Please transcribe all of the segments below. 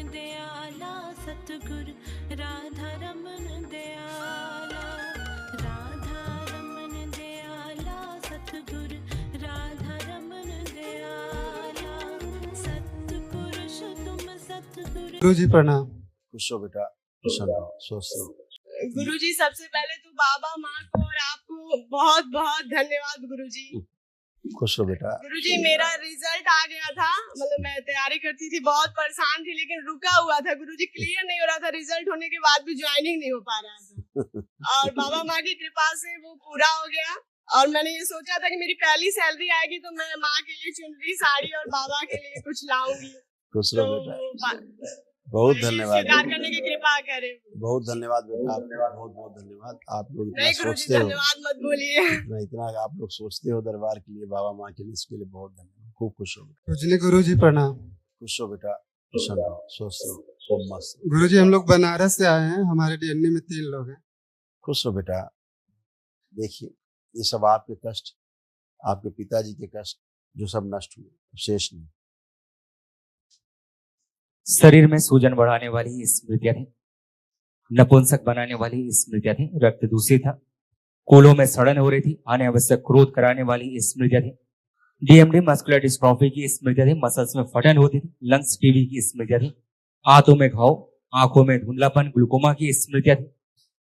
दयाला सतगुर राधा रमन दयाला, राधा रमन दयाला सतगुर राधा रमन दयाला, सतपुरुष तुम सतगुर। गुरु जी प्रणाम। खुश हो बेटा, प्रसन्न हो, स्वस्थ हो। गुरुजी सबसे पहले तो बाबा माँ को और आपको बहुत बहुत धन्यवाद गुरुजी। खुश हो बेटा। गुरुजी मेरा रिजल्ट आ गया था, मतलब मैं तैयारी करती थी, बहुत परेशान थी, लेकिन रुका हुआ था गुरुजी, क्लियर नहीं हो रहा था, रिजल्ट होने के बाद भी ज्वाइनिंग नहीं हो पा रहा था और बाबा माँ की कृपा से वो पूरा हो गया। और मैंने ये सोचा था कि मेरी पहली सैलरी आएगी तो मैं माँ के लिए चुनरी साड़ी और बाबा के लिए कुछ लाऊंगी। खुश रहो बेटा, बहुत धन्यवाद। स्वीकार करने की कृपा करें। बहुत धन्यवाद बेटा, बहुत बहुत धन्यवाद। आप लोग इतना नहीं गुरुजी सोचते हो, धन्यवाद मत बोलिए। इतना आप लोग सोचते हो दरबार के लिए, बाबा माँ के लिए, इसके लिए बहुत धन्यवाद। खूब खुश हो बेटा। पूजनीय गुरु जी प्रणाम। खुश हो बेटा, प्रसन्न हो, स्वस्थ हो, खूब मस्त। गुरु जी हम लोग बनारस से आए हैं, हमारे डीएनए में 3 लोग हैं। खुश हो बेटा। देखिए ये सब आपके कष्ट, आपके पिताजी के कष्ट जो सब नष्ट हुए, शेष नहीं। शरीर में सूजन बढ़ाने वाली स्मृतियां थी, नपुंसक बनाने वाली स्मृतियां थी, रक्त दूषित था, कोलों में सड़न हो रही थी, अनावश्यक क्रोध कराने वाली स्मृतियां थी, डीएमडी मस्कुलर डिस्ट्रॉफी की स्मृतियां थी, मसल्स में फटन होती थी, लंग्स टीबी की स्मृतियां थी, हाथों में घाव, आंखों में धुंधलापन, ग्लूकोमा की स्मृतियां थी,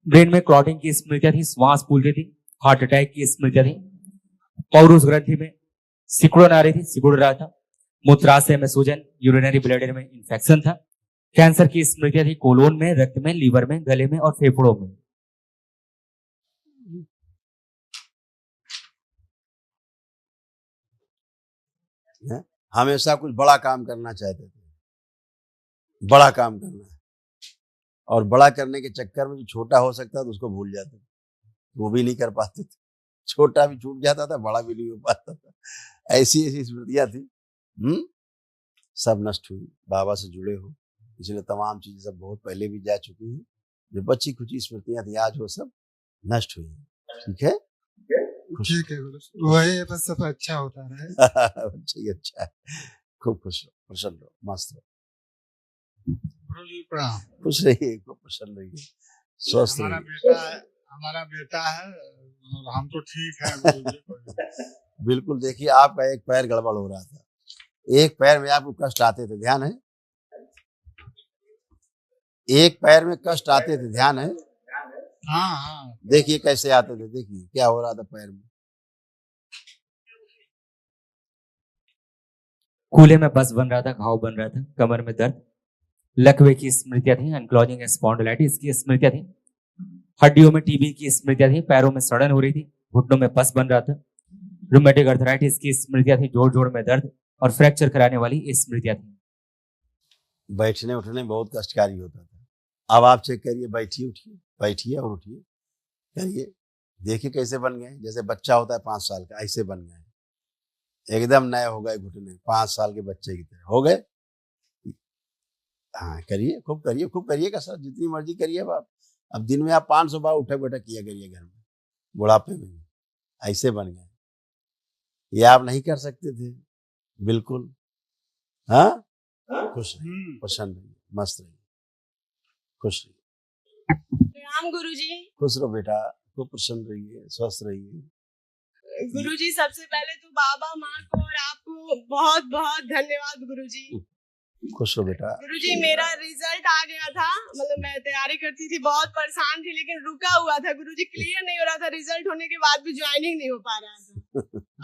ब्रेन में क्लॉटिंग की स्मृतियां थी, श्वास फूलती थी, हार्ट अटैक की स्मृतियां थी, पौरुष ग्रंथि में सिकुड़न आ रही थी, सिकुड़ रहा था, मूत्राशय में सूजन, यूरिनरी ब्लैडर में इंफेक्शन था, कैंसर की स्मृतियां थी, कोलोन में, रक्त में, लीवर में, गले में और फेफड़ों में। हमेशा कुछ बड़ा काम करना चाहते थे, बड़ा काम करना है, और बड़ा करने के चक्कर में जो छोटा हो सकता था उसको भूल जाते थे, वो भी नहीं कर पाते थे। छोटा भी छूट जाता था, बड़ा भी नहीं हो पाता था। ऐसी ऐसी स्मृतियां थी। सब नष्ट हुई। बाबा से जुड़े हो इसलिए तमाम चीजें सब बहुत पहले भी जा चुकी हैं। जो बची खुची स्मृतियां थी आज वो सब नष्ट हुई। ठीक है, ठीक है गुरु जी, वही बस सब अच्छा होता रहे। अच्छा ही अच्छा है। खूब खुश रहो, प्रसन्न रहो, मस्त रहो। गुरु जी प्रणाम। खुश रहिए, खूब प्रसन्न रहिए, स्वस्थ रहिए। हमारा बेटा है और हम तो ठीक है गुरु जी। बिल्कुल। देखिए आपका एक पैर गड़बड़ हो रहा था, एक पैर में आपको कष्ट आते थे, ध्यान है? एक पैर में कष्ट आते थे, ध्यान है? हाँ हाँ। देखिए कैसे आते थे, देखिए क्या हो रहा था पैर में। कूल्हे में पस बन रहा था, घाव बन रहा था, कमर में दर्द, लकवे की स्मृतियां थी, एनक्लोजिंग स्पॉन्डिलाइटिस की स्मृतियां थी, हड्डियों में टीबी की स्मृतियां थी, पैरों में सड़न हो रही थी, घुटनों में पस बन रहा था, रूमेटिक अर्थराइटिस की स्मृतियां थी, जोड़ जोड़ में दर्द और फ्रैक्चर कराने वाली स्मृतियां थी। बैठने उठने में बहुत कष्टकारी होता था। अब आप चेक करिए, बैठिए उठिए, बैठिए और उठिए, करिए, देखिए कैसे बन गए। जैसे बच्चा होता है 5 साल का, ऐसे बन गए, एकदम नए हो गए घुटने, 5 साल के बच्चे की तरह हो गए। हाँ करिए, खूब करिए, खूब करिएगा सर, जितनी मर्जी करिए। अब दिन में आप 500 बार उठक बैठक किया करिए घर में, बुढ़ापे में ऐसे बन गए। ये आप नहीं कर सकते थे, बिल्कुल। हाँ, खुश रहिए, प्रसन्न रहिए, मस्त रहिए, खुश रहिए। प्रणाम गुरुजी। खुश रहो बेटा, खूब प्रसन्न रहिए, स्वस्थ रहिए। गुरुजी सबसे पहले तो बाबा माँ को और आपको बहुत बहुत धन्यवाद गुरुजी। खुश रहो बेटा। गुरुजी मेरा रिजल्ट आ गया था, मतलब मैं तैयारी करती थी, बहुत परेशान थी, लेकिन रुका हुआ था गुरुजी, क्लियर नहीं हो रहा था, रिजल्ट होने के बाद भी ज्वाइनिंग नहीं हो पा रहा था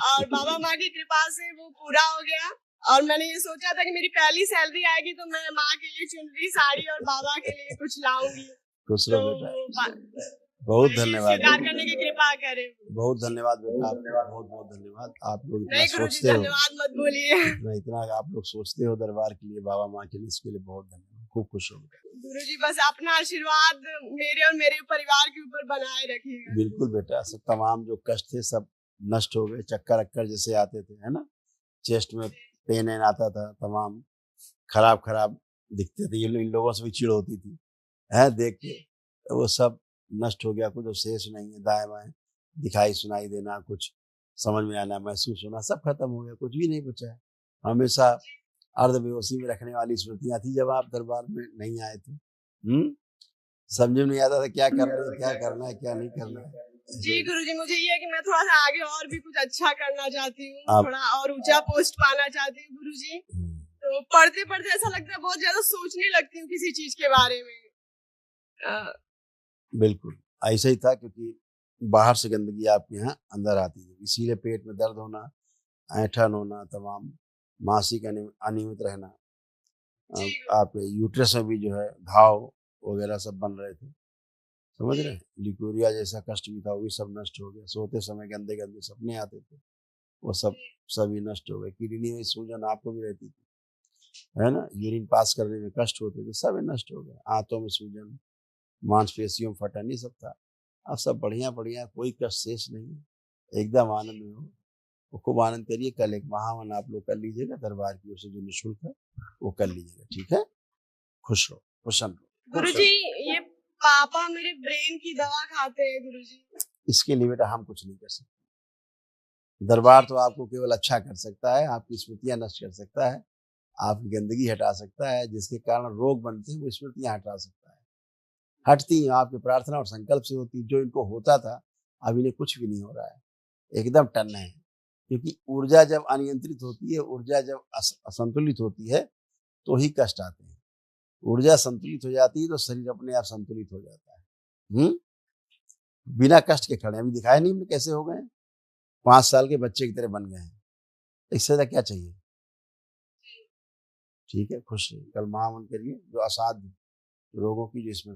और बाबा माँ की कृपा से वो पूरा हो गया। और मैंने ये सोचा था कि मेरी पहली सैलरी आएगी तो मैं माँ के लिए चुनरी साड़ी और बाबा के लिए कुछ लाऊंगी। खुश रहो बेटा, बहुत धन्यवाद। स्वीकार करने की कृपा करें। बहुत धन्यवाद बेटा, बहुत बहुत धन्यवाद। आप लोग इतना नहीं गुरुजी सोचते हो, धन्यवाद मत बोलिए। इतना आप लोग सोचते हो दरबार के लिए, बाबा माँ के लिए, इसके लिए बहुत धन्यवाद। खूब खुश हो बेटा। गुरुजी बस अपना आशीर्वाद मेरे और मेरे परिवार के ऊपर बनाए रखिएगा। बिल्कुल बेटा, सब तमाम जो कष्ट थे सब नष्ट हो गए। चक्कर अक्कर जैसे आते थे, है ना, चेस्ट में पेन आता था, तमाम खराब खराब दिखते थे, इन लोगों से भी चिड़ होती थी, है देख के, तो वो सब नष्ट हो गया। कुछ शेष नहीं है, दाएं बाएं दिखाई सुनाई देना, कुछ समझ में आना, महसूस होना, सब खत्म हो गया, कुछ भी नहीं बचा है। हमेशा अर्ध बेहोशी में रखने वाली स्मृतियां थी जब आप दरबार में नहीं आए थे। समझ में नहीं आता था क्या करना है, क्या करना है, क्या नहीं करना है। जी गुरुजी, मुझे ये है कि मैं थोड़ा सा आगे और भी कुछ अच्छा करना चाहती हूँ, आप- थोड़ा और ऊंचा पोस्ट पाना चाहती हूँ गुरुजी। तो पढ़ते पढ़ते ऐसा लगता है बहुत ज्यादा सोचने लगती हूँ किसी चीज के बारे में। बिल्कुल ऐसा ही था, क्योंकि बाहर से गंदगी आपके यहाँ अंदर आती थी, इसीलिए पेट में दर्द होना, ऐंठन होना, तमाम मासिक अनियमित रहना, आपके यूट्रस में भी जो है घाव वगैरह सब बन रहे थे, समझ रहे हैं। लिकोरिया जैसा कष्ट भी था, वो भी सब नष्ट हो गया। सोते समय गंदे गंदे सपने आते थे, वो सब सभी नष्ट हो गए। किडनी में सूजन आपको भी रहती थी, है ना, यूरिन पास करने में कष्ट होते थे, सब नष्ट हो गए। आंतों में सूजन, मांसपेशियों में फटन, ये सब था। अब सब बढ़िया बढ़िया, कोई कष्ट शेष नहीं है, एकदम आनंद में हो। वो खूब आनंद करिए। कल एक महावन आप लोग कर लीजिएगा, दरबार की ओर से जो निःशुल्क है वो कर लीजिएगा, ठीक है। खुश रहो, प्रसन्न रहो। गुरुजी, ये पापा मेरे ब्रेन की दवा खाते हैं गुरुजी। इसके लिए बेटा हम कुछ नहीं कर सकते। दरबार तो आपको केवल अच्छा कर सकता है, आपकी स्मृतियां नष्ट कर सकता है, आपकी गंदगी हटा सकता है, जिसके कारण रोग बनते हैं वो स्मृतियां हटा सकता है। हटती हैं आपकी प्रार्थना और संकल्प से होती। जो इनको होता था अब इन्हें कुछ भी नहीं हो रहा है, एकदम टन है। क्योंकि ऊर्जा जब अनियंत्रित होती है, ऊर्जा जब असंतुलित होती है तो ही कष्ट आते हैं। ऊर्जा संतुलित हो जाती है तो शरीर अपने आप संतुलित हो जाता है। बिना कष्ट के खड़े, अभी दिखाया नहीं कैसे हो गए, 5 साल के बच्चे की तरह बन गए हैं। इससे ज्यादा क्या चाहिए। ठीक है, खुश रहिए। कल महावन करिए जो असाध्य रोगों की जो इसमें